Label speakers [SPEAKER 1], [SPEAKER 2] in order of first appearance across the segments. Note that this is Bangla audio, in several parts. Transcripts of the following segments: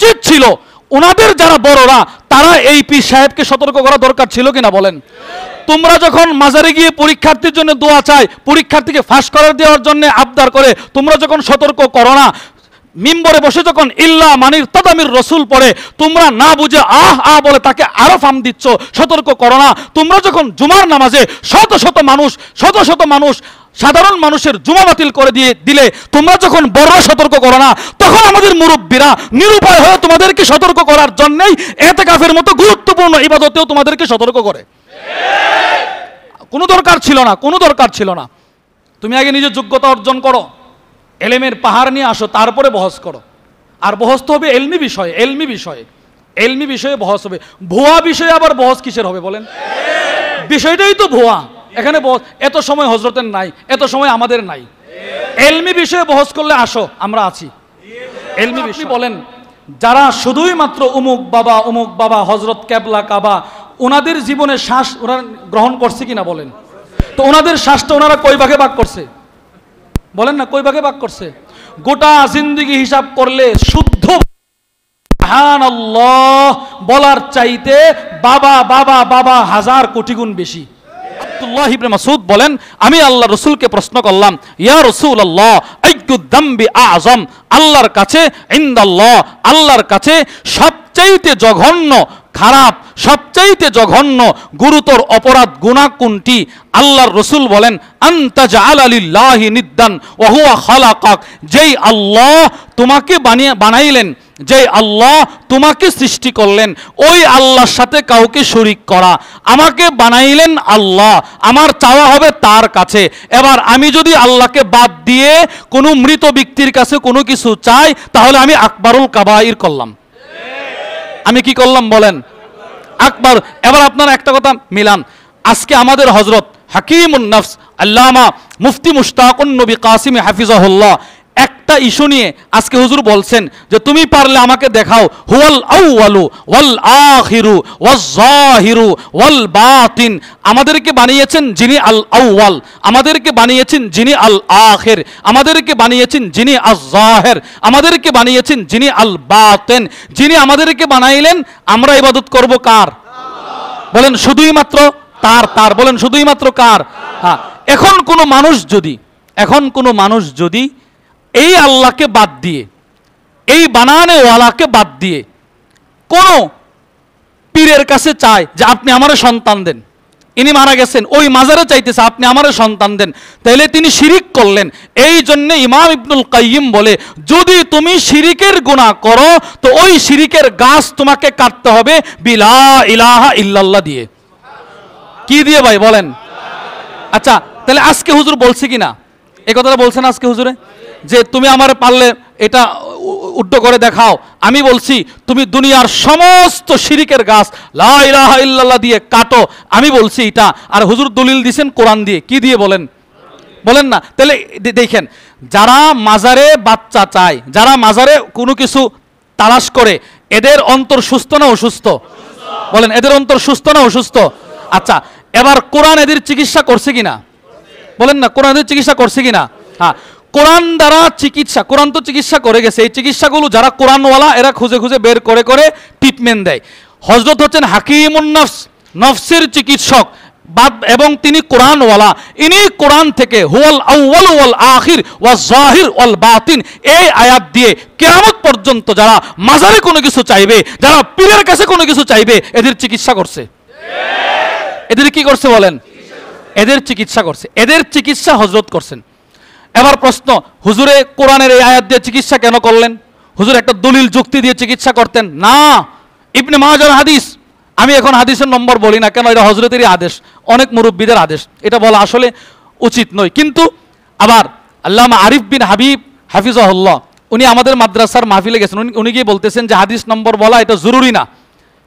[SPEAKER 1] উচিত ছিল ওনাদের যারা বড়রা তারা এই পীর সাহেবকে সতর্ক করা দরকার ছিল কিনা বলেন। তোমরা যখন মাজারে গিয়ে পরীক্ষার্থীর জন্য দোয়া চাই, পরীক্ষার্থীকে ফাঁস করার দেওয়ার জন্য আবদার করে, তোমরা যখন সতর্ক করো না, মিম্বরে বসে যখন ইল্লা মানির তাদামির রসুল পড়ে তোমরা না বুঝে আহ আহ বলে তাকে আরো ফাম দিচ্ছ, সতর্ক করো না। তোমরা যখন জুমার নামাজে শত শত মানুষ সাধারণ মানুষের জুমা বাতিল করে দিলে তোমরা যখন বড় সতর্ক করো না, তখন আমাদের মুরব্বীরা নিরুপায় হয়ে তোমাদেরকে সতর্ক করার জন্যই ইতিকাফের মতো গুরুত্বপূর্ণ ইবাদতেও তোমাদেরকে সতর্ক করে। কোনো দরকার ছিল না। তুমি আগে নিজের যোগ্যতা অর্জন করো, এলেমের পাহাড় নিয়ে আসো, তারপরে বহস করো। আর বহস তো হবে এলমি বিষয়ে বহস হবে। ভুয়া বিষয়ে আবার বহস কিসের হবে বলেন? বিষয়টাই তো ভুয়া। এখানে এত সময় হজরতের নাই, এত সময় আমাদের নাই। এলমি বিষয়ে বহস করলে আসো, আমরা আছি। এলমি বিষয় বলেন, যারা শুধুই মাত্র অমুক বাবা হজরত কেবলা কাবা, ওনাদের জীবনে শ্বাস ওনারা গ্রহণ করছে কিনা বলেন তো? ওনাদের শ্বাসটা ওনারা কয় ভাগে ভাগ করছে বলেন না? কয় ভাগে ভাগ করছে? গোটা জিন্দেগি হিসাব করলে শুদ্ধ সুবহানাল্লাহ বলার চাইতে বাবা হাজার কোটি গুণ বেশি। আব্দুল্লাহ ইবনে মাসউদ বলেন, আমি আল্লাহ রসুলকে প্রশ্ন করলাম, ইয়া রাসূলুল্লাহ আইয়ু যামবি আযম, আল্লাহর কাছে ইনদাল্লাহ, আল্লাহর কাছে সবচাইতে জঘন্য খারাপ, সবচাইতে জঘন্য গুরুতর অপরাধ গুনাহ কোনটি? আল্লাহর রসুল বলেন, আনতা জাআলা লিল্লাহি নিদ্দান ওয়া হুয়া খালাকাক, যেই আল্লাহ তোমাকে বানাইলেন, যেই আল্লাহ তোমাকে সৃষ্টি করলেন, ওই আল্লাহর সাথে কাউকে শরীক করা। আমাকে বানাইলেন আল্লাহ, আমার চাওয়া হবে তার কাছে। এবার আমি যদি আল্লাহকে বাদ দিয়ে কোনো মৃত ব্যক্তির কাছে কোনো কিছু চাই, তাহলে আমি আকবারুল কাবাইর করলাম। আমি কি করলাম বলেন? আকবার। এবার আপনারা একটা কথা মিলান, আজকে আমাদের হযরত হাকিমুন নফস আল্লামা মুফতি মুশতাকুন নবী কাসিম হাফিজাহুল্লাহ একটা ইস্যু নিয়ে আজকে হুজুর বলছেন যে তুমি পারলে আমাকে দেখাও হুয়াল আউয়ালু ওয়াল আখিরু ওয়াজ জাহিরু ওয়াল বাতিন, আমাদেরকে বানিয়েছেন যিনি আল আউয়াল, আমাদেরকে বানিয়েছেন যিনি আল আখির, আমাদেরকে বানিয়েছেন যিনি আজ জাহির, আমাদেরকে বানিয়েছেন যিনি আল বাতিন। যিনি আমাদেরকে বানাইলেন আমরা ইবাদত করব কার বলেন? শুধুই মাত্র তার। বলেন শুধুই মাত্র কার? হ্যাঁ। এখন কোনো মানুষ যদি এই আল্লাহকে বাদ দিয়ে, এই বানানেওয়ালাকে বাদ দিয়ে কোন পীরের কাছে চায় যে আপনি আমারে সন্তান দেন, ইনি মারা গেছেন, ওই মাজারে চাইতেছে আপনি আমারে সন্তান দেন, তাহলে তিনি শিরিক করলেন। এই জন্য ইমাম ইবনুল কাইয়িম বলে, যদি তুমি শিরিকের গুনাহ করো তো ওই শিরিকের গাছ তোমাকে কাটতে হবে বিলা ইলাহা ইল্লাল্লাহ দিয়ে। কি দিয়ে ভাই বলেন? আচ্ছা, তাহলে আজকে হুজুর বলছে কিনা এই কথাটা? বলছেন আজকে হুজুরে যে তুমি আমার পারলে এটা উড্ড করে দেখাও। আমি বলছি তুমি দুনিয়ার সমস্ত শিরিকের গাছ লা ইলাহা ইল্লাল্লাহ দিয়ে কাটো, আমি বলছি এটা। আর হুজুর দলিল দিয়েছেন কোরআন দিয়ে। কি দিয়ে বলেন? বলেন না। তাহলে দেখেন, যারা মাজারে বাচ্চা চায়, যারা মাজারে কোনো কিছু তালাশ করে, এদের অন্তর সুস্থ না অসুস্থ বলেন? এদের অন্তর সুস্থ না অসুস্থ? আচ্ছা, এবার কোরআন এদের চিকিৎসা করছে কিনা বলেন না? কোরআন এদের চিকিৎসা করছে কিনা? হ্যাঁ, কোরআন দ্বারা চিকিৎসা, কোরআন তো চিকিৎসা করে গেছে। এই চিকিৎসাগুলো যারা কোরআনওয়ালা এরা খুঁজে খুঁজে বের করে করে ট্রিটমেন্ট দেয়। হযরত হচ্ছেন হাকিমুন নফস, নফসের চিকিৎসক, এবং তিনি কোরআনওয়ালা। ইনি কোরআন থেকে হুয়াল আউয়াল ওয়াল আখির ওয়াজ জাহির ওয়াল বাতিন এই আয়াত দিয়ে কিয়ামত পর্যন্ত যারা মাজারে কোনো কিছু চাইবে, যারা পীরের কাছে কোনো কিছু চাইবে, এদের চিকিৎসা করছে। এদের কি করছে বলেন? এদের চিকিৎসা করছে। এদের চিকিৎসা হযরত করছেন। এবার প্রশ্ন, হুজুরে কোরআনের এই আয়াত দিয়ে চিকিৎসা কেন করলেন? হুজুর একটা দলিল যুক্তি দিয়ে চিকিৎসা করতেন না। ইবনে মাজার হাদিস, আমি এখন হাদিসের নম্বর বলি না, কেন এটা হযরতেরই আদেশ, অনেক মুরব্বীদের আদেশ, এটা বলা আসলে উচিত নয়। কিন্তু আবার আল্লামা আরিফ বিন হাবিব হাফিজাহুল্লাহ উনি আমাদের মাদ্রাসার মাহফিলে গেছেন, উনি গিয়ে বলতেছেন যে হাদিস নম্বর বলা এটা জরুরি না,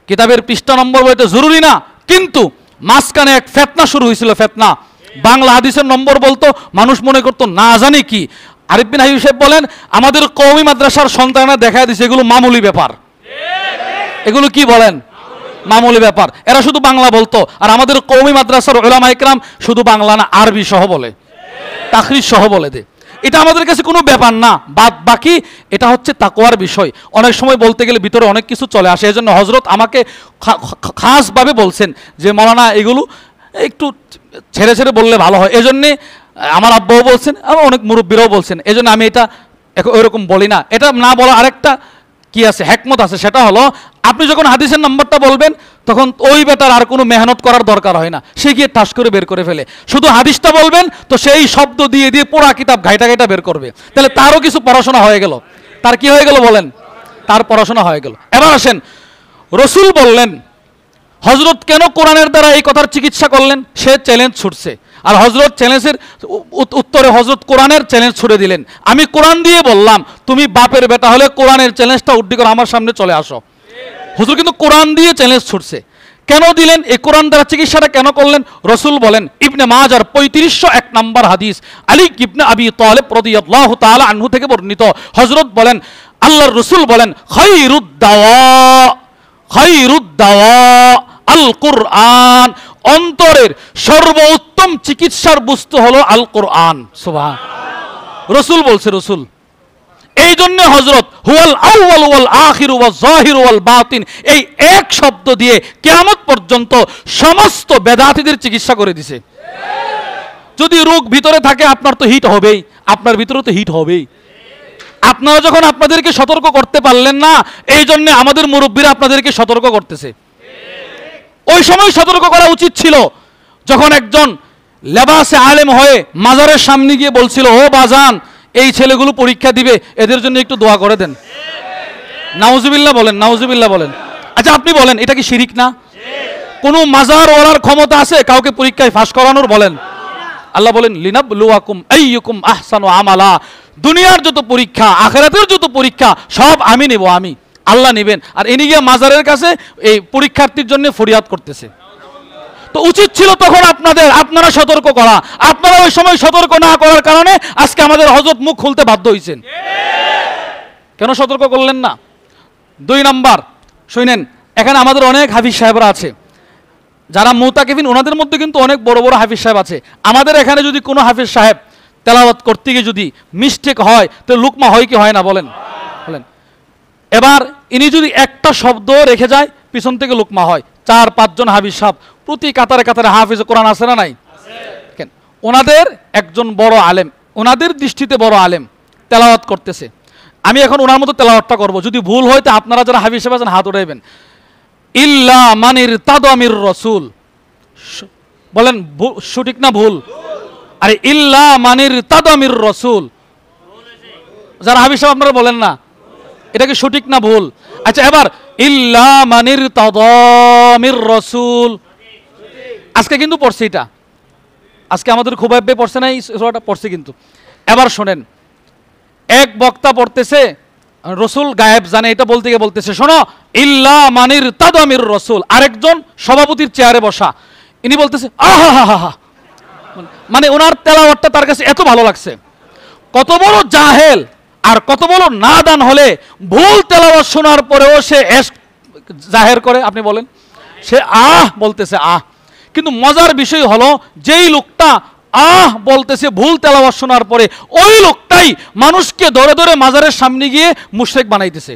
[SPEAKER 1] কিতাবের পৃষ্ঠা নম্বর বলা এটা জরুরি না। কিন্তু মাঝখানে এক ফেতনা শুরু হয়েছিল, ফেতনা। বাংলা হাদিসের নম্বর বলতো, মানুষ মনে করতো না জানি কি। আরিফ বিন হাবিব সাহেব বলেন, আমাদের কওমি মাদ্রাসার সন্তানরা দেখা দিচ্ছে এগুলো মামুলি ব্যাপার। এগুলো কি বলেন? মামুলি ব্যাপার। এরা শুধু বাংলা বলতো, আর আমাদের কওমি মাদ্রাসার উলামা ইকরাম শুধু বাংলা না আরবি সহ বলে, তাখরিজ সহ বলে দে। এটা আমাদের কাছে কোনো ব্যাপার না, বাদ বাকি এটা হচ্ছে তাকওয়ার বিষয়। অনেক সময় বলতে গেলে ভিতরে অনেক কিছু চলে আসে। এজন্য হযরত আমাকে খাসভাবে বলছেন যে মাওলানা এগুলো একটু ছেড়ে ছেড়ে বললে ভালো হয়। এজন্যে আমার আব্বাও বলছেন, আমার অনেক মুরব্বীরাও বলছেন, এজন্য আমি এটা ওইরকম বলি না। এটা না বলা আরেকটা কি আছে, হিকমত আছে, সেটা হলো আপনি যখন হাদিসের নাম্বারটা বলবেন তখন ওই বেটার আর কোনো মেহনত করার দরকার হয় না, সে গিয়ে ঠাস করে বের করে ফেলে। শুধু হাদিসটা বলবেন তো সেই শব্দ দিয়ে দিয়ে পুরা কিতাব ঘাইটা ঘাইটা বের করবে, তাহলে তারও কিছু পড়াশোনা হয়ে গেল। তার কি হয়ে গেল বলেন? তার পড়াশোনা হয়ে গেল। এবার আসেন, রসুল বললেন হযরত কেন কোরআনের দ্বারা এই কথার চিকিৎসা করলেন? সে চ্যালেঞ্জ ছুটছে, আর হযরত চ্যালেঞ্জের উত্তরে হযরত কোরআনের চ্যালেঞ্জ ছুড়ে দিলেন। আমি কোরআন দিয়ে বললাম তুমি বাপের বেটা হলে কোরআনের চ্যালেঞ্জটা উড্ডি করে আমার সামনে চলে আসো। হুজুর কিন্তু কোরআন দিয়ে চ্যালেঞ্জ ছুটছে। কেন দিলেন? এই কোরআন দ্বারা চিকিৎসাটা কেন করলেন? রসুল বলেন, ইবনে মাজার 3501 নম্বর হাদিস, আলী ইবনে আবি তালেব রাদিয়াল্লাহু তাআলা আনহু থেকে বর্ণিত, হযরত বলেন, আল্লাহর রসুল বলেন, খায়রুদ দাওয়া আল কুরআন, অন্তরের সর্বোত্তম চিকিৎসার বস্তু হলো আল কুরআন। সুবহানাল্লাহ, রসুল বলছে। রসুল এই জন্য হযরত হুয়াল আউয়াল ওয়াল আখির ওয়াল যাহির ওয়াল বাতিন, এই এক শব্দ দিয়ে কিয়ামত পর্যন্ত সমস্ত বেদাতীদের চিকিৎসা করে দিছে। যদি রোগ ভিতরে থাকে আপনার তো হিট হবেই, আপনার ভিতরে তো হিট হবেই। আপনারা যখন আপনাদেরকে সতর্ক করতে পারলেন না, এই জন্য আমাদের মুরব্বীরা আপনাদেরকে সতর্ক করতেছে। ওই সময় সতর্ক করা উচিত ছিল, যখন একজন লেবাসে আলেম হয়ে মাজারের সামনে গিয়ে বলছিল, ও বাজান এই ছেলেগুলো পরীক্ষা দিবে, এদের জন্য একটু দোয়া করে দেন। নাউজুবিল্লাহ বলেন, নাউজুবিল্লাহ বলেন। আচ্ছা আপনি বলেন, এটা কি শিরিক না? কোনো মাজার ওয়ালার ক্ষমতা আছে কাউকে পরীক্ষায় ফাঁস করানোর? বলেন। আল্লাহ বলেন, লিনাবলুয়াকুম আইয়ুকুম আহসানু আমালা, দুনিয়ার যত পরীক্ষা, আখিরাতের যত পরীক্ষা সব আমি নেব, আমি আল্লাহ নেবেন। আর ইনি গিয়ে মাজারের কাছে এই পরীক্ষার্থীর জন্য ফরিয়াদ করতেছে। তো উচিত ছিল তখন আপনারা সতর্ক করা। আপনারা ওই সময় সতর্ক না করার কারণে আজকে আমাদের হযরত মুখ খুলতে বাধ্য হয়েছেন। কেন সতর্ক করলেন না? 2 নাম্বার শুনেন, এখানে আমাদের অনেক হাফিজ সাহেবরা আছে যারা মুতাকিফিন, ওনাদের মধ্যে কিন্তু অনেক বড় বড় হাফিজ সাহেব আছে। আমাদের এখানে যদি কোনো হাফিজ সাহেব তেলাওয়াত করতে গিয়ে যদি মিস্টেক হয় তো লুকমা হয় কি হয় না? বলেন বলেন। এবার ইনি যদি একটা শব্দ রেখে যায় পিছন থেকে লুকমা হয়। 4-5 জন হাফিজ সাহেব প্রতি কাতারে কাতারে হাফিজ কোরআন আছে না নাই? কেন? ওনাদের একজন বড় আলেম, ওনাদের দৃষ্টিতে বড় আলেম তেলাওয়াত করতেছে, আমি এখন ওনার মতো তেলাওয়াতটা করব। যদি ভুল হয় তো আপনারা যারা হাফিজ সাহেব আছেন হাত উঠাইবেন। ইল্লা মানির তাদামির রসুল, বলেন সঠিক না ভুল? আরে ইল্লা মানির তাদামির রসুল, যারা হাফিজ সাহেব আপনারা বলেন না, এটা কি সঠিক না ভুল? আচ্ছা এবার ইল্লা মানির তাদামির রসুল, আজকে কিন্তু পড়ছে এটা, আজকে আমাদের খুবাইবে পড়ছে না, এই সূরাটা পড়ছে কিন্তু। এবার শোনেন, এক বক্তা পড়তেছে, রসুল গায়েব জানে এটা বলতে গিয়ে বলতেছে, শোনো ইল্লা মানির তাদামির রসুল। আরেকজন সভাপতির চেয়ারে বসা, ইনি বলতেছে আহা হা হা, মানে ওনার তেলাওয়াতটা তার কাছে এত ভালো লাগছে। কত বড় জাহেল আর কত বড় নাদান হলে ভুল তেলাওয়াত শোনার পরেও সে জাহের করে? আপনি বলেন, সে আহ বলতেছে আহ। কিন্তু মজার বিষয় হলো, যেই লোকটা আহ বলতেছে ভুল তেলাওয়াত শোনার পরে, ওই লোকটাই মানুষকে ধরে ধরে মাজারের সামনে গিয়ে মুশরিক বানাইতেছে।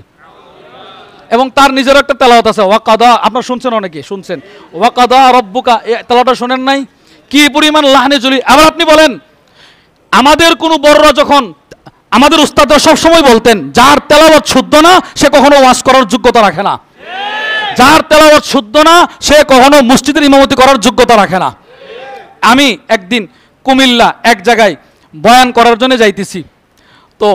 [SPEAKER 1] এবং তার নিজের একটা তেলাওয়াত আছে, ওয়াকাদা, আপনারা শুনছেন, অনেকে শুনছেন, ওয়াকাদা রব্বুকা, এই তেলাওয়াতটা শোনেন নাই? কি পরিমাণ লাহনে জলি। আবার আপনি বলেন, আমাদের কোন বড়রা যখন, আমাদের উস্তাদরা সবসময় বলতেন, যার তেলাওয়াত শুদ্ধ না সে কখনো ওয়াজ করার যোগ্যতা রাখে না, যার তেলাওয়াত শুদ্ধ না সে কখনো মসজিদের ইমামতি করার যোগ্যতা রাখে না। আমি একদিন কুমিল্লা এক জায়গায় বয়ান করার জন্য যাইতেছি, তো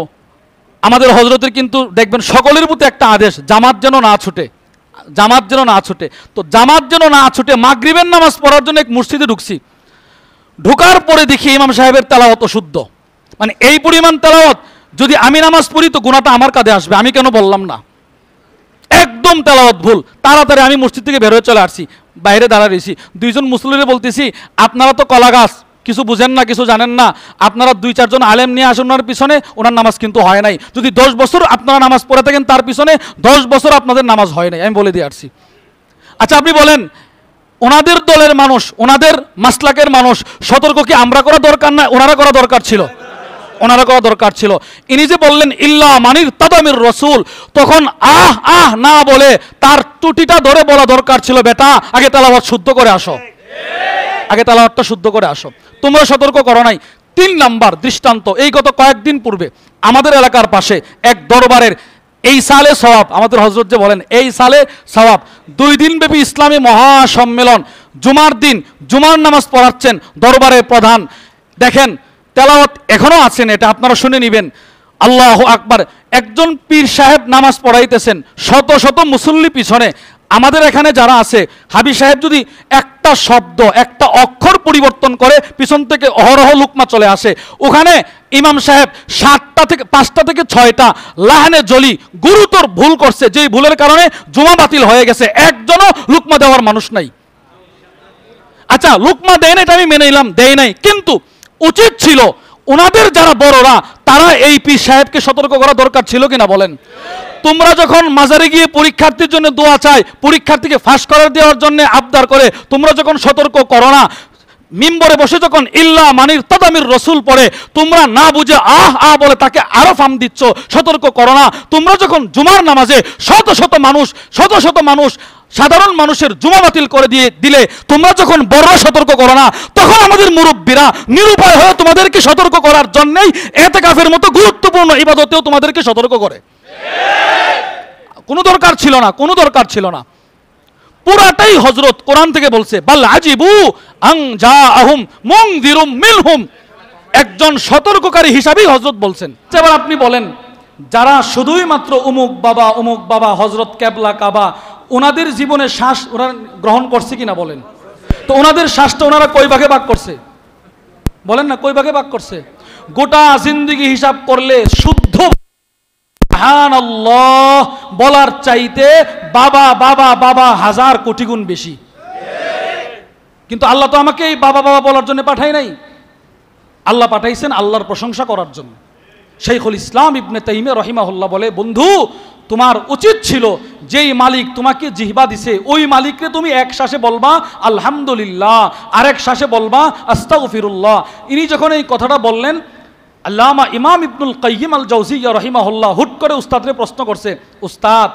[SPEAKER 1] আমাদের হযরতের কিন্তু দেখবেন সকলের প্রতি একটা আদেশ, জামাত যেন না ছুটে, জামাত যেন না ছুটে। তো জামাত যেন না ছুটে মাগরিবের নামাজ পড়ার জন্য এক মসজিদে ঢুকছি। ঢোকার পরে দেখি ইমাম সাহেবের তেলাওয়াত অশুদ্ধ, মানে এই পরিমাণ তেলাওয়াত, যদি আমি নামাজ পড়ি তো গুনাহটা আমার কাঁধে আসবে, আমি কেন বললাম না? একদম তেলাওয়াত ভুল। তাড়াতাড়ি আমি মসজিদ থেকে বের হয়ে চলে আসছি, বাইরে দাঁড়া রয়েছি। 2 জন মুসল্লিরে বলতেছি, আপনারা তো কলা গাছ, কিছু বুঝেন না, কিছু জানেন না, আপনারা 2-4 জন আলেম নিয়ে আসুন ওনার পিছনে, ওনার নামাজ কিন্তু হয় নাই। যদি 10 বছর আপনারা নামাজ পড়ে থাকেন তার পিছনে, 10 বছর আপনাদের নামাজ হয় নাই, আমি বলে দিয়ে আসছি। আচ্ছা আপনি বলেন, ওনাদের দলের মানুষ, ওনাদের মাসলাকের মানুষ সতর্ক কি আমরা করা দরকার না ওনারা করা দরকার ছিল? ওনারা করা দরকার ছিল। ইনি যে বললেন ইল্লা মানির তাদামির রসুল, তখন আহ আহ না বলে তার টুটিটা ধরে বলা দরকার ছিল, বেটা আগে তেলাওয়াত শুদ্ধ করে আসো, আগে তেলাওয়াতটা শুদ্ধ করে আসো। তোমরা সতর্ক করো নাই। 3 নাম্বার দৃষ্টান্ত, এই গত কয়েকদিন পূর্বে আমাদের এলাকার পাশে এক দরবারের এই সালে সওয়াব, আমাদের হযরত যে বলেন এই সালে সওয়াব, 2 দিন ব্যাপী ইসলামী মহাসম্মেলন, জুমার দিন জুমার নামাজ পড়াচ্ছেন দরবারের প্রধান। দেখেন তেলাওয়াত এখনো আছেন, এটা আপনারা শুনে নেবেন। আল্লাহু আকবার। একজন পীর সাহেব নামাজ পড়াইতেছেন, শত শত মুসল্লি পিছনে। আমাদের এখানে যারা আছে, হাবি সাহেব যদি একটা শব্দ একটা অক্ষর পরিবর্তন করে পিছন থেকে অহরহ লুকমা চলে আসে। ওখানে ইমাম সাহেব 5টা থেকে 6টা লাহানে জলি গুরুতর ভুল করছে, যেই ভুলের কারণে জুমা বাতিল হয়ে গেছে, একজনও লুকমা দেওয়ার মানুষ নাই। আচ্ছা লুকমা দেয় না, এটা আমি মেনে নিলাম, দেয় নাই, কিন্তু উচিত ছিল ওনাদের যারা বড়রা তারা এই পীর সাহেবকে সতর্ক করা দরকার ছিল কিনা বলেন। তোমরা যখন মাজারে গিয়ে পরীক্ষার্থীর জন্য দোয়া চাই, পরীক্ষার্থীকে ফাঁস করার দেওয়ার জন্য আবদার করে, তোমরা যখন সতর্ক করো না, মিম্বরে বসে যখন ইল্লা মানির তাদামির রসুল পড়ে তোমরা না বুঝে আহ আহ বলে তাকে আরো ফাম দিচ্ছ, সতর্ক করো না। তোমরা যখন জুমার নামাজে শত শত মানুষ সাধারণ মানুষের জুমা বাতিল করে দিলে তোমরা যখন বড় সতর্ক করো না, তখন আমাদের মুরব্বীরা নিরুপায় হয়ে তোমাদেরকে সতর্ক করার জন্যই ইতিকাফের মতো গুরুত্বপূর্ণ ইবাদতেও তোমাদেরকে সতর্ক করে। কোনো দরকার ছিল না। পুরাটাই হযরত কোরআন থেকে বলছে, বাল আজিবু আন জাআহুম মুনযিরুম মিনহুম, একজন সতর্ককারী হিসাবেই হযরত বলছেন। এবার আপনি বলেন, যারা শুধুই মাত্র অমুক বাবা হযরত কেবলা কাবা, ওনাদের জীবনে শ্বাস ওরা গ্রহণ করছে কিনা বলেন তো। ওনাদের শ্বাসটা ওনারা কয় ভাগে ভাগ করছে বলেন না, কয় ভাগে ভাগ করছে? গোটা জিন্দেগি হিসাব করলে শুদ্ধ সুবহানাল্লাহ বলার চাইতে বাবা 1000 কোটি গুণ বেশি। কিন্তু আল্লাহ তো আমাকে এই বাবা বলার জন্য পাঠায় নাই, আল্লাহ পাঠাইছেন আল্লাহর প্রশংসা করার জন্য। শাইখুল ইসলাম ইবনে তাইমিয়া রাহিমাহুল্লাহ বলে, বন্ধু তোমার উচিত ছিল যেই মালিক তোমাকে জিহ্বা দিছে ওই মালিককে তুমি এক শ্বাসে বলবা আলহামদুলিল্লাহ, আরেক শ্বাসে বলবা আস্তাগফিরুল্লাহ। ইনি যখন এই কথাটা বললেন, আল্লামা ইমাম ইবনুল কাইয়িম আল জাওজিয়্যা রাহিমাহুল্লাহ হুট করে উস্তাদরে প্রশ্ন করছে, উস্তাদ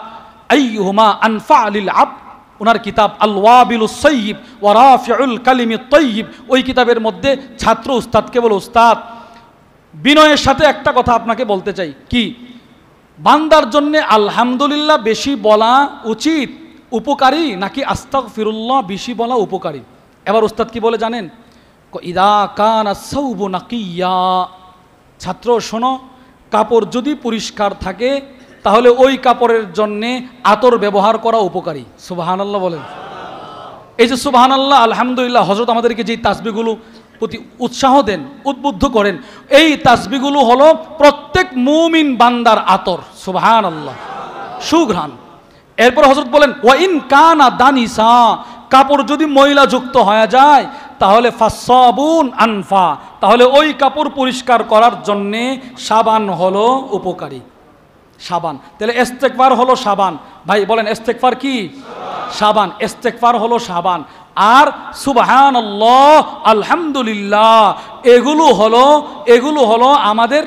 [SPEAKER 1] আইয়ুহুমা আনফা লিল আবদ, ওনার কিতাব আল ওয়াবিলুস সাইয়্যিব ওয়া রাফিউল কালিমিত তাইয়্যিব, ওই কিতাবের মধ্যে ছাত্র উস্তাদকে বলে, উস্তাদ বিনয়ের সাথে একটা কথা আপনাকে বলতে চাই, কি বান্দার জন্য আলহামদুলিল্লাহ বেশি বলা উচিত উপকারী নাকি আস্তাগফিরুল্লাহ বেশি বলা উপকারী? এবার উস্তাদ কি বলে জানেন? ইদা কানা সাওবু নাকিয়া, ছাত্র শোনো, কাপড় যদি পরিষ্কার থাকে তাহলে ওই কাপড়ের জন্যে আতর ব্যবহার করা উপকারী। সুবহানাল্লাহ বলেন। এই যে সুবহানাল্লাহ আলহামদুলিল্লাহ, হযরত আমাদেরকে যেই তাসবিহগুলো প্রতি উৎসাহ দেন, উদ্বুদ্ধ করেন, এই তাসবিহগুলো হলো প্রত্যেক মুমিন বান্দার আতর। সুবহানাল্লাহ, সুঘ্রাণ। এরপর হযরত বলেন ওয়া ইন কানা দানিসা, কাপড় যদি ময়লা যুক্ত হয়ে যায় তাহলে ফাসাবুন আনফা, তাহলে ওই কাপড় পরিষ্কার করার জন্যে সাবান হলো উপকারী। সাবান, তাহলে ইস্তেগফার হলো সাবান। ভাই বলেন ইস্তেগফার কি? সাবান। ইস্তেগফার হলো সাবান, আর সুবহানাল্লাহ আলহামদুলিল্লাহ এগুলো হলো আমাদের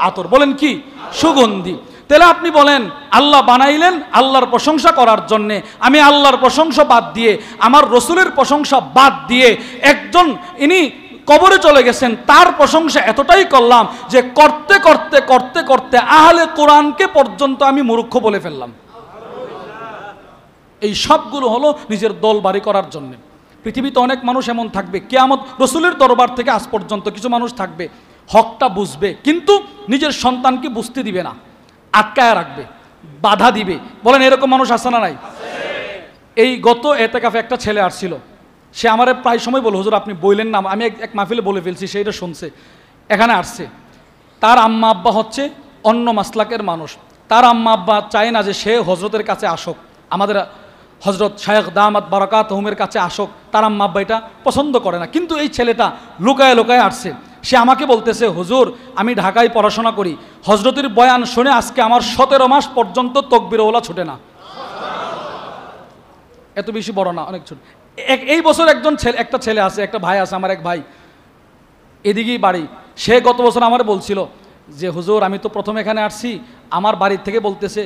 [SPEAKER 1] আতর। বলেন কি? সুগন্ধি। তাহলে আপনি বলেন আল্লাহ বানাইলেন আল্লাহর প্রশংসা করার জন্যে, আমি আল্লাহর প্রশংসা বাদ দিয়ে, আমার রসুলের প্রশংসা বাদ দিয়ে একজন ইনি কবরে চলে গেছেন, তার প্রশংসা এতটাই করলাম যে করতে করতে করতে করতে আহলে কোরআনকে পর্যন্ত আমি মূর্খ বলে ফেললাম। এই সবগুলো হলো নিজের দল বাড়ি করার জন্য। পৃথিবীতে অনেক মানুষ এমন থাকবে, কিয়ামত রসুলের দরবার থেকে আজ পর্যন্ত কিছু মানুষ থাকবে হকটা বুঝবে কিন্তু নিজের সন্তানকে বুঝতে দিবে না, আটকায় রাখবে, বাধা দিবে। বলেন এরকম মানুষ আছে না নাই? এই গত এতেকাফে একটা ছেলে আসছিল, সে আমারে প্রায় সময় বলে, হুজুর আপনি বললেন না, আমি এক মাহফিলে বলে ফেলছি, সেইটা শুনছে, এখানে আসছে। তার আম্মা আব্বা হচ্ছে অন্য মাসলাকের মানুষ, তার আম্মা আব্বা চায় না যে সে হজরতের কাছে আসুক, আমাদের হজরত শায়েখ দামাত বারাকাতুহুমের কাছে আসুক, তার আম্মা আব্বা এটা পছন্দ করে না। কিন্তু এই ছেলেটা লুকায় আসছে, সে আমাকে বলতেছে, হুজুর আমি ঢাকায় পড়াশোনা করি, হজরতের বয়ান শুনে আজকে আমার 17 মাস পর্যন্ত তকবীর ওলা ছুটে না। এত বেশি বড় না, অনেক ছোট। এই বছর একটা ছেলে আছে, একটা ভাই আছে, আমার এক ভাই, এদিকেই বাড়ি, সে গত বছর আমার বলছিল যে হুজুর আমি তো প্রথম এখানে আসছি, আমার বাড়ির থেকে বলতেছে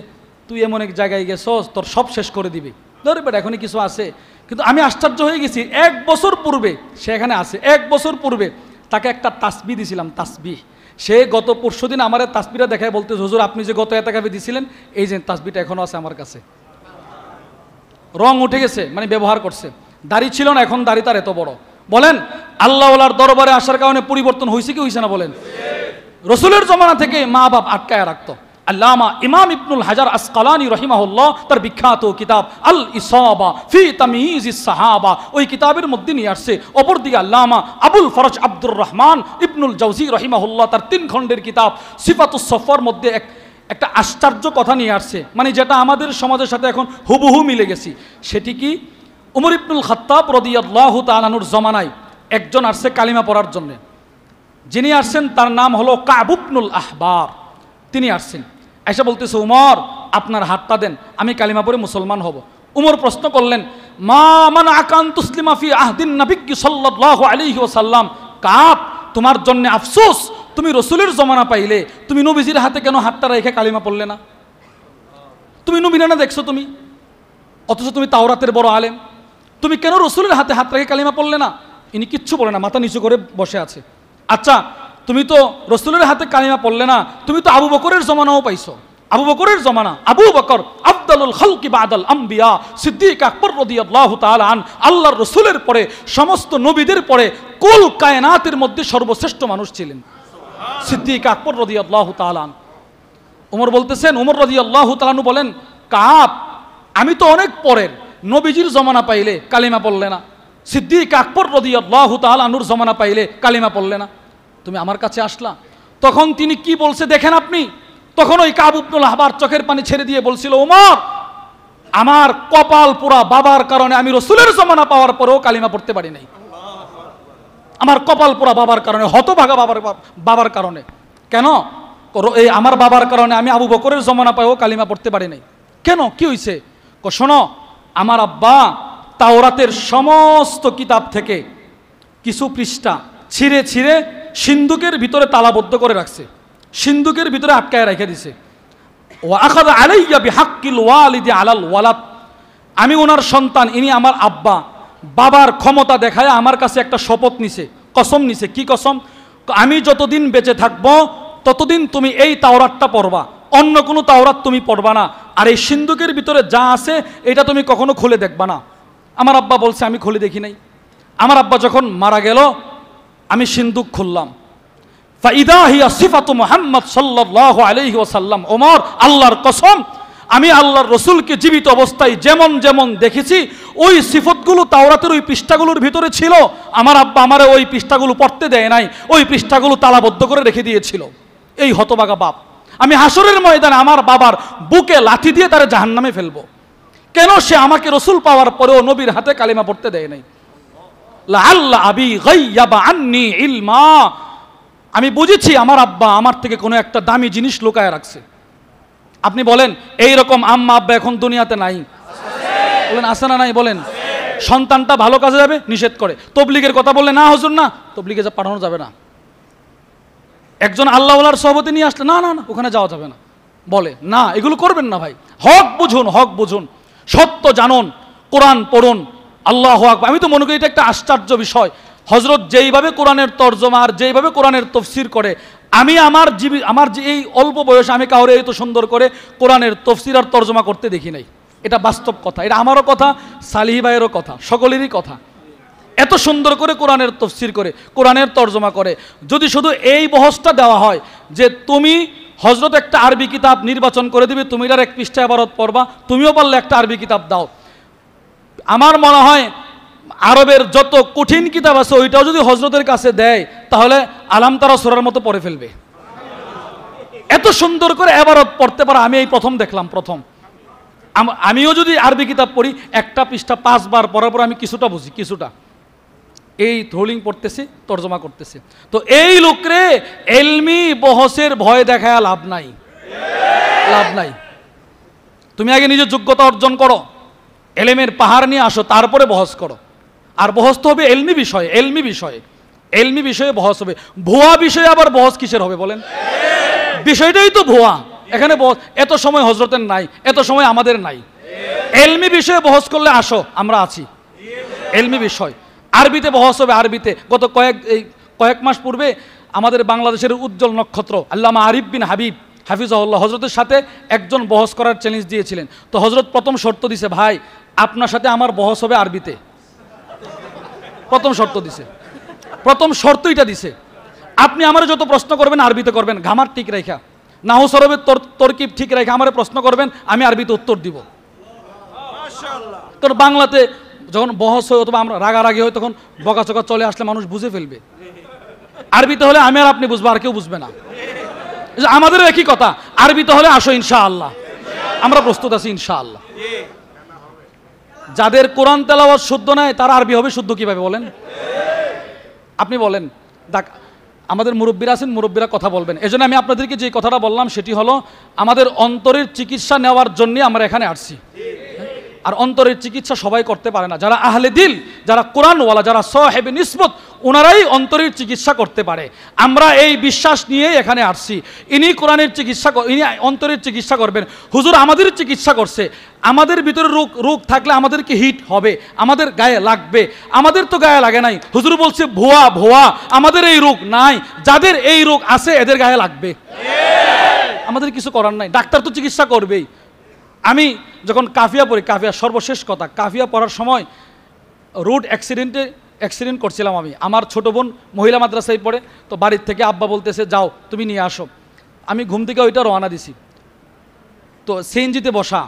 [SPEAKER 1] তুই এমন এক জায়গায় গেছস তোর সব শেষ করে দিবি। ধরে বেটা এখনই কিছু আছে, কিন্তু আমি আশ্চর্য হয়ে গেছি 1 বছর পূর্বে সে এখানে আছে, 1 বছর পূর্বে তাকে একটা তাসবিহ দিছিলাম, তাসবিহ। সে গত পরশুদিন আমার তাসবিহটা দেখায় বলতেছে হুজুর আপনি যে গত এতেকাফে দিছিলেন এই যে তাসবিহটা এখনো আছে আমার কাছে। রং উঠে গেছে, মানে ব্যবহার করছে। দাড়ি ছিল না, এখন দাড়ি তার এত বড়। বলেন আল্লাহওয়ালার দরবারে আসার কারণে পরিবর্তন হয়েছে কি হয়েছে না বলেন? রসুলের জমানা থেকে মা বাপ আটকায় রাখতো। আল্লামা ইমাম ইবনুল হাজার আসকালানি রহিমাহুল্লাহ তার বিখ্যাত কিতাব আল ইসাবা ফি তাময়িজিস সাহাবা, ওই কিতাবের মধ্যে নিয়ে আসছে। অপরদিকে আল্লামা আবুল ফরজ আব্দুর রহমান ইবনুল জাওজি রহিমাহুল্লাহ তার 3 খণ্ডের কিতাব সিফাতুস সফর মধ্যে একটা আশ্চর্য কথা নিয়ে আসছে, মানে যেটা আমাদের সমাজের সাথে এখন হুবহু মিলে গেছি। সেটি কি, উমর ইবনুল খাত্তাব রাদিয়াল্লাহু তাআলা আনহুর জমানায় একজন আসছে কালিমা পড়ার জন্য। যিনি আসছেন তার নাম হলো কাব ইবনুল আহবার। তিনি আসছেন, এসে বলতেছে উমর আপনার হাতটা দেন, আমি কালিমা পড়ে মুসলমান হব। উমর প্রশ্ন করলেন মা মানাআকা আন তুসলিমা ফি আহদিন নবী সাল্লাল্লাহু আলাইহি ওয়াসাল্লাম, কাব তোমার জন্য আফসোস, তুমি রসুলের জমানা পাইলে তুমি নবীজির হাতে কেন হাতটা রেখে কালিমা পড়লে না? তুমি নবীনা না দেখছো তুমি, অথচ তুমি তাওরাতের বড় আলেম, তুমি কেন রসুলের হাতে হাত রেখে কালিমা পড়লে না? ইনি কিচ্ছু বলে না, মাথা নিচু করে বসে আছে। আচ্ছা তুমি তো রসুলের হাতে কালিমা পড়লে না, তুমি তো আবু বকরের জমানাও পাইছো। আবু বকরের জমানা, আবু বকর আফদালুল খালকি বাদাল আম্বিয়া, সিদ্দিক আকবর রাদিয়াল্লাহু তাআলা আন, আল্লাহর রসুলের পরে সমস্ত নবীদের পরে কুল কায়নাতের মধ্যে সর্বশ্রেষ্ঠ মানুষ ছিলেন সিদ্দিক আকবর রাদিয়াল্লাহু তাআলা আন। ওমর বলতেছেন, ওমর রাদিয়াল্লাহু তাআলা আনহু বলেন কাব আমি তো অনেক পরের, নবীজির জমানা পাইলে কালিমা পড়লে না, সিদ্দিক আকবর রাদিয়াল্লাহু তাআলা আনহুর জমানা পাইলে কালিমা পড়লে না, তুমি আমার কাছে আসলা। তখন তিনি কি বলছে দেখেন আপনি, তখন ওই কাব ইবনুল আহবার চোখের পানি ছেড়ে দিয়ে বলছিল ওমর আমার কপাল পোড়া বাবার কারণে আমি রসুলের জমানা পাওয়ার পরেও কালিমা পড়তে পারি নাই। আমার কপাল পোড়া বাবার কারণে, হতভাগা বাবার কারণে। কেন? এই আমার বাবার কারণে আমি আবু বকরের জমানা পাইও কালিমা পড়তে পারি নাই। কেন, কি হয়েছে? শোনো, আমার আব্বা তাওরাতের সমস্ত কিতাব থেকে কিছু পৃষ্ঠা ছিঁড়ে ছিঁড়ে সিন্দুকের ভিতরে তালাবদ্ধ করে রাখছে, সিন্দুকের ভিতরে আটকায় রেখে দিছে। ওয়া আখাযা আলাইয়া বিহাক্কিল ওয়ালিদি আলাল ওয়ালাদ, আমি ওনার সন্তান, ইনি আমার আব্বা, বাবার ক্ষমতা দেখায় আমার কাছে একটা শপথ নিছে, কসম নিছে। কি কসম? আমি যতদিন বেঁচে থাকবো ততদিন তুমি এই তাওরাতটা পড়বা, অন্য কোনো তাওরাত তুমি পড়বা না, আর এই সিন্দুকের ভিতরে যা আছে এটা তুমি কখনো খুলে দেখবা না। আমার আব্বা বলছে আমি খুলে দেখি নাই। আমার আব্বা যখন মারা গেল আমি সিন্দুক খুললাম, ফাইদা হিয়া সিফাতু মুহাম্মদ সাল্লাল্লাহু আলাইহি ওয়াসাল্লাম। ওমর আল্লাহর কসম, আমি আল্লাহর রসুলকে জীবিত অবস্থায় যেমন যেমন দেখেছি ওই সিফতগুলো তাওরাতের ওই পৃষ্ঠাগুলোর ভিতরে ছিল। আমার আব্বা আমারে ওই পৃষ্ঠাগুলো পড়তে দেয় নাই, ওই পৃষ্ঠাগুলো তালাবদ্ধ করে রেখে দিয়েছিল। এই হতভাগা বাপ, আমি হাসরের ময়দানে আমার বাবার বুকে লাঠি দিয়ে তারে জাহান্নামে ফেলবো। কেন? সে আমাকে রসুল পাওয়ার পরেও নবীর হাতে কালিমা পড়তে দেয় নাই। লাআল্লা আবি গায়্যাবা আন্নী ইলমা, আমি বুঝেছি আমার আব্বা আমার থেকে কোনো একটা দামি জিনিস লুকায় রাখছে। আপনি বলেন এই রকম আম্মা আব্বা এখন দুনিয়াতে নাই? বলেন আছে না নাই? বলেন। সন্তানটা ভালো কাজে যাবে নিষেধ করে, তবলিগের কথা বললে না হুজুর না, তবলিগে যা পাঠানো যাবে না। একজন আল্লাহওয়ালার সহবতে নিয়ে আসলে না না না ওখানে যাওয়া যাবে না, বলে না, এগুলো করবেন না ভাই। হক বুঝুন, হক বুঝুন, সত্য জানুন, কোরআন পড়ুন। আল্লাহু আকবার। আমি তো মনে করি এটা একটা আশ্চর্য বিষয়, হযরত যেইভাবে কোরআনের তর্জমা আর যেইভাবে কোরআনের তাফসীর করে, আমি আমার যে এই অল্প বয়সে আমি কাউরে এই তো সুন্দর করে কোরআনের তাফসীর আর তর্জমা করতে দেখি নাই। এটা বাস্তব কথা, এটা আমারও কথা, সালিহ ভাইয়েরও কথা, সকলেরই কথা। এত সুন্দর করে কোরআনের তাফসীর করে, কোরআনের তর্জমা করে। যদি শুধু এই বহসটা দেওয়া হয় যে তুমি হযরত একটা আরবি কিতাব নির্বাচন করে দিবে, তুমি এটার 1 পৃষ্ঠা ইবারত পড়বা, তুমিও পারলে একটা আরবি কিতাব দাও। আমার মনে হয় আরবের যত কঠিন কিতাব আছে ওইটাও যদি হযরতের কাছে দেয় তাহলে আলাম তারা সূরার মতো পড়ে ফেলবে। এত সুন্দর করে ইবারত পড়তে পারা আমি এই প্রথম দেখলাম, প্রথম। আমিও যদি আরবি কিতাব পড়ি 1টা পৃষ্ঠা 5 বার পড়ার পর আমি কিছুটা বুঝি, কিছুটা এই থ্রোলিং পড়তেছি, তর্জমা করতেছি। তো এই লোকরে এলমি বহসের ভয় দেখায় লাভ নাই, লাভ নাই। তুমি আগে নিজের যোগ্যতা অর্জন করো, এলেমের পাহাড় নিয়ে আসো, তারপরে বহস করো। আর বহস তো হবে এলমি বিষয়ে, এলমি বিষয়ে। এলমি বিষয়ে বহস হবে, ভুয়া বিষয়ে আবার বহস কিসের হবে বলেন? বিষয়টাই তো ভুয়া। এখানে এত সময় হজরতের নাই, এত সময় আমাদের নাই। এলমি বিষয়ে বহস করলে আসো, আমরা আছি। এলমি বিষয় আরবিতে বহস হবে, আরবিতে। গত কয়েক মাস পূর্বে আমাদের বাংলাদেশের উজ্জ্বল নক্ষত্র আল্লামা আরিফ বিন হাবিব হাফিজাহুল্লাহ হজরতের সাথে একজন বহস করার চ্যালেঞ্জ দিয়েছিলেন। তো হজরত প্রথম শর্ত দিছে, ভাই আপনার সাথে আমার বহস হবে আরবিতে। প্রথম শর্ত দিছে, প্রথম শর্তইটা দিছে, আপনি আমার যত প্রশ্ন করবেন আরবিতে করবেন, ঘামার ঠিক রেখা, নাহু সরবের তরকিব ঠিক রেখা আমার প্রশ্ন করবেন, আমি আরবিতে উত্তর দিব। তোর বাংলাতে যখন বহস হয় অথবা আমরা রাগারাগি হয় তখন বকাচকা চলে আসলে মানুষ বুঝে ফেলবে। আরবিতে হলে আমি আর আপনি বুঝবো, আর কেউ বুঝবে না। আমাদেরও একই কথা, আরবিতে হলে আসো ইনশাআল্লাহ, আমরা প্রস্তুত আছি ইনশাআল্লাহ। যাদের কোরআন তেলাওয়াত শুদ্ধ নয় তারা আরবি হবে শুদ্ধ কিভাবে বলেন? আপনি বলেন। দেখ, আমাদের মুরব্বীরা আছেন, মুরব্বীরা কথা বলবেন। এজন্য আমি আপনাদেরকে যে কথাটা বললাম সেটি হলো, আমাদের অন্তরের চিকিৎসা নেওয়ার জন্য আমরা এখানে আসছি। আর অন্তরের চিকিৎসা সবাই করতে পারে না। যারা আহলে দিল, যারা কোরআনওয়ালা, যারা সাহেবে নিসবত, ওনারাই অন্তরের চিকিৎসা করতে পারে। আমরা এই বিশ্বাস নিয়ে এখানে আসছি, ইনি কোরআনের চিকিৎসা, ইনি অন্তরের চিকিৎসা করবেন। হুজুর আমাদের চিকিৎসা করছে, আমাদের ভিতরে রোগ থাকলে আমাদেরকে হিট হবে, আমাদের গায়ে লাগবে। আমাদের তো গায়ে লাগে নাই, হুজুর বলছে ভুয়া ভুয়া, আমাদের এই রোগ নাই, যাদের এই রোগ আছে এদের গায়ে লাগবে। আমাদের কিছু করার নাই, ডাক্তার তো চিকিৎসা করবেই। আমি যখন কাফিয়া পড়ি, কাফিয়া সর্বশেষ কথা, কাফিয়া পড়ার সময় রোড অ্যাক্সিডেন্ট করছিলাম আমি। আমার ছোট বোন মহিলা মাদ্রাসায় পড়ে, তো বাড়ির থেকে আব্বা বলতেছে যাও তুমি নিয়ে আসো। আমি ঘুম থেকে ওইটা রওনা দিছি, তো সিএনজিতে বসা,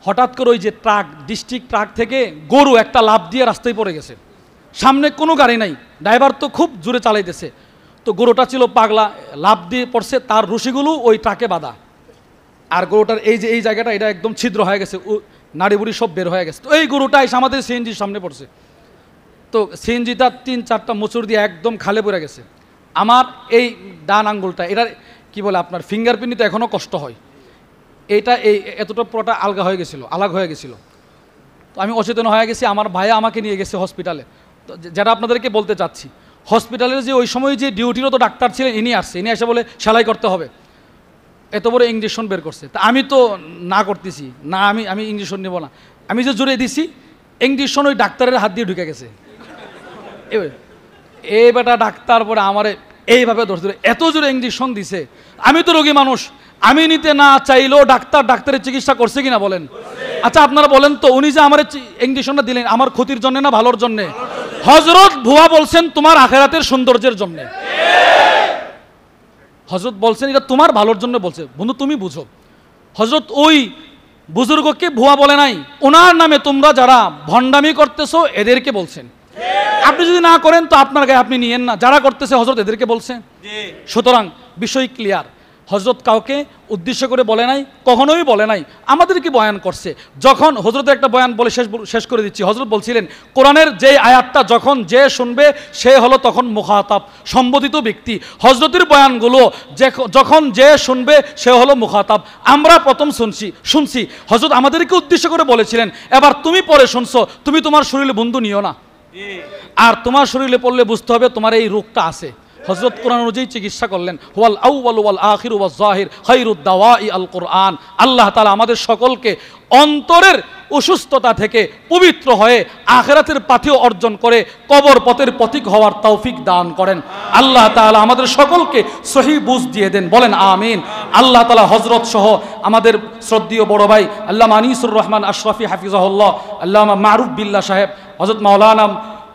[SPEAKER 1] হঠাৎ করে ওই যে ট্রাক, ডিস্ট্রিক্ট ট্রাক থেকে গরু একটা লাফ দিয়ে রাস্তায় পড়ে গেছে। সামনে কোনো গাড়ি নাই, ড্রাইভার তো খুব জোরে চালাইতেছে। তো গরুটা ছিল পাগলা, লাফ দিয়ে পড়ছে, তার রশিগুলো ওই ট্রাকে বাঁধা। আর গরুটার এই জায়গাটা এটা একদম ছিদ্র হয়ে গেছে, নাড়ি বুড়ি সব বের হয়ে গেছে। তো এই গরুটা এসে আমাদের সিএনজির সামনে পড়ছে। তো সিএনজিটা 3-4টা মোচড় দিয়ে একদম খালে পড়ে গেছে। আমার এই ডান আঙ্গুলটা, এটা কি বলে আপনার ফিঙ্গারপ্রিন্ট, তো এখনও কষ্ট হয়। এইটা এতটা পুরোটা আলগা হয়ে গেছিলো, আলাগ হয়ে গেছিলো। তো আমি অচেতন হয়ে গেছি। আমার ভাইয়া আমাকে নিয়ে গেছে হসপিটালে। তো যেটা আপনাদেরকে বলতে চাচ্ছি, হসপিটালের যে ওই সময় যে ডিউটিরত ডাক্তার ছিলেন, ইনি আসছে, ইনি এসে বলে সেলাই করতে হবে। এত বড় ইঞ্জেকশন বের করছে। তা আমি তো না করতেছি না, আমি ইঞ্জেকশন নেব না। আমি যে জোরে দিছি, ইঞ্জেকশন ওই ডাক্তারের হাত দিয়ে ঢুকে গেছে। এই বেটা ডাক্তার পরে আমারে এইভাবে ধরছিল, এত জোরে ইঞ্জেকশন দিছে। আমি তো রোগী মানুষ, আমি নিতে না চাইলেও ডাক্তারের চিকিৎসা করছে কিনা বলেন? আচ্ছা আপনারা বলেন তো, উনি যে আমার ইঞ্জেকশনটা দিলেন আমার ক্ষতির জন্য না ভালোর জন্য? হযরত ভুয়া বলছেন তোমার আখিরাতের সৌন্দর্যের জন্য। হযরত বলছেন এটা তোমার ভালোর জন্য বলছে। বন্ধু তুমি বুঝো, হযরত ওই বুজুর্গকে ভুয়া বলে নাই, ওনার নামে তোমরা যারা ভণ্ডামি করতেছো এদেরকে বলছেন। আপনি যদি না করেন তো আপনার গায়ে আপনি নিয়েন না, যারা করতেছে হযরত এদেরকে বলছে। সুতরাং বিষয় ক্লিয়ার। হযরত কাউকে উদ্দেশ্য করে বলে নাই, কখনোই বলে নাই, আমাদেরকে বয়ান করছে। যখন হযরতের একটা বয়ান বলে শেষ করে দিচ্ছি। হযরত বলছিলেন কোরআনের যে আয়াতটা যখন যে শুনবে সে হলো তখন মুখাতাব, সম্বোধিত ব্যক্তি। হযরতের বয়ানগুলো যখন যে শুনবে সে হলো মুখাতাব। আমরা প্রথম শুনছি, হযরত আমাদেরকে উদ্দেশ্য করে বলেছিলেন, এবার তুমি পরে শুনছো, তুমি তোমার শরীরে বন্ধু নিও না। আর তোমার শরীরে পড়লে বুঝতে হবে তোমার এই রোগটা আছে। হযরত কোরআন অনুযায়ী চিকিৎসা করলেন। হুয়াল আউয়ালু ওয়াল আখিরু ওয়াজ জাহির খায়রুদ দাওয়াই আল কোরআন। আল্লাহ তাআলা আমাদের সকলকে অন্তরের অসুস্থতা থেকে পবিত্র হয়ে আখিরাতের পাথেয় অর্জন করে কবর পথের পথিক হওয়ার তৌফিক দান করেন। আল্লাহ তাআলা আমাদের সকলকে সহিহ বুঝ দিয়ে দেন, বলেন আমিন। আল্লাহ তাআলা হযরত সহ আমাদের শ্রদ্ধেয় বড় ভাই আল্লামা আনিসুর রহমান আশরাফি হাফিজাহুল্লাহ, আল্লামা মারুফ বিল্লাহ সাহেব, হযরত মাওলানা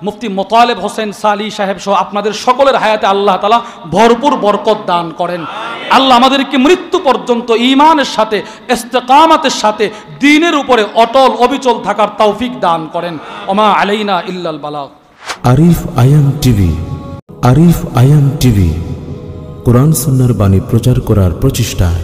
[SPEAKER 1] মুফতি মোতালেব হোসেন সালি সাহেব সহ আপনাদের সকলের হায়াতে আল্লাহ তাআলা ভরপুর বরকত দান করেন। আল্লাহ আমাদেরকে মৃত্যু পর্যন্ত ঈমানের সাথে, ইস্তেকামাতের সাথে, দ্বীনের উপরে অটল অবিচল থাকার তৌফিক দান করেন। ওমা আলাইনা ইল্লাল বালাগ।
[SPEAKER 2] আরিফ আয়াম টিভি, আরিফ আয়াম টিভি কোরআন সুন্নাহর বাণী প্রচার করার প্রচেষ্টায়